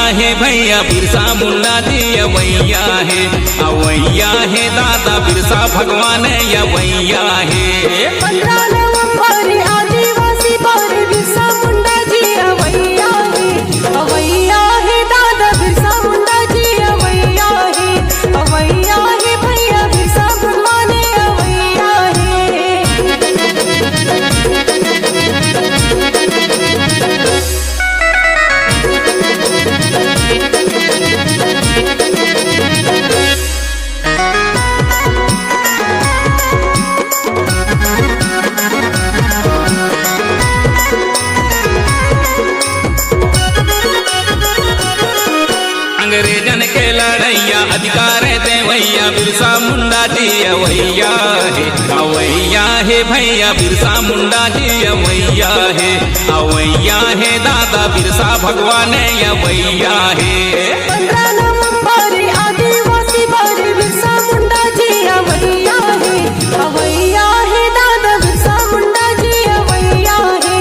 है भैया बिरसा मुंडा जी अवैया है, अवैया है दादा बिरसा भगवान अवैया है। 15 नवंबर आदिवासी पर बिरसा मुंडा जी अवैया है, अवैया है दादा बिरसा मुंडा जी अवैया है, अवैया है भैया बिरसा भगवान अवैया है। अंग्रेजन के लड़ैया अधिकार देवैया बिरसा मुंडा जी अवैया है, अवैया है भैया बिरसा मुंडा जी अवैया है, अवैया है दादा बिरसा भगवान अवैया है। 15 नवंबर आदिवासी पर बिरसा मुंडा जी अवैया है, अवैया है दादा बिरसा मुंडा जी अवैया है,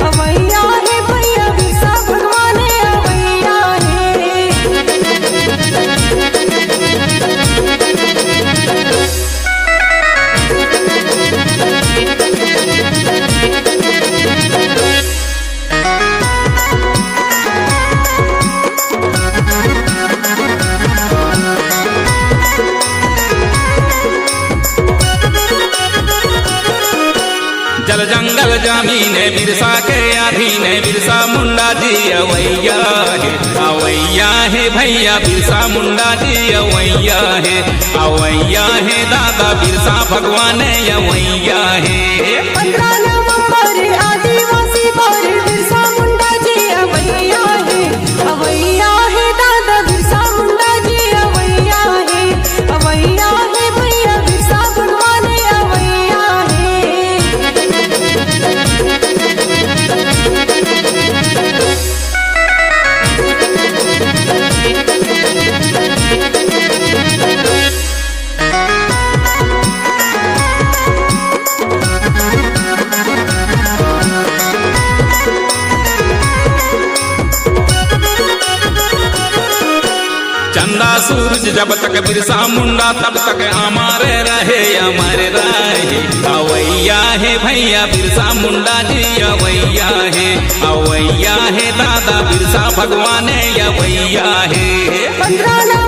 अवैया है भैया बिरसा भगवान अवैया है। जल जंगल जमीन बिरसा के अधीन बिरसा मुंडा जी अवैया है, अवैया है भैया बिरसा मुंडा जी अवैया है, अवैया है दादा बिरसा भगवान अवैया है। 15 नवंबर आदिवासी पर बिरसा मुंडा जी अवैया है, अवैया है दादा बिरसा मुंडा जी अवैया है, अवैया है भैया बिरसा भगवान अवैया है। चंदा सूरज जब तक बिरसा मुंडा तब तक हमारे रहे हमारे रहे, अवैया है भैया बिरसा मुंडा जी अवैया है, अवैया है दादा बिरसा भगवान अवैया है। 15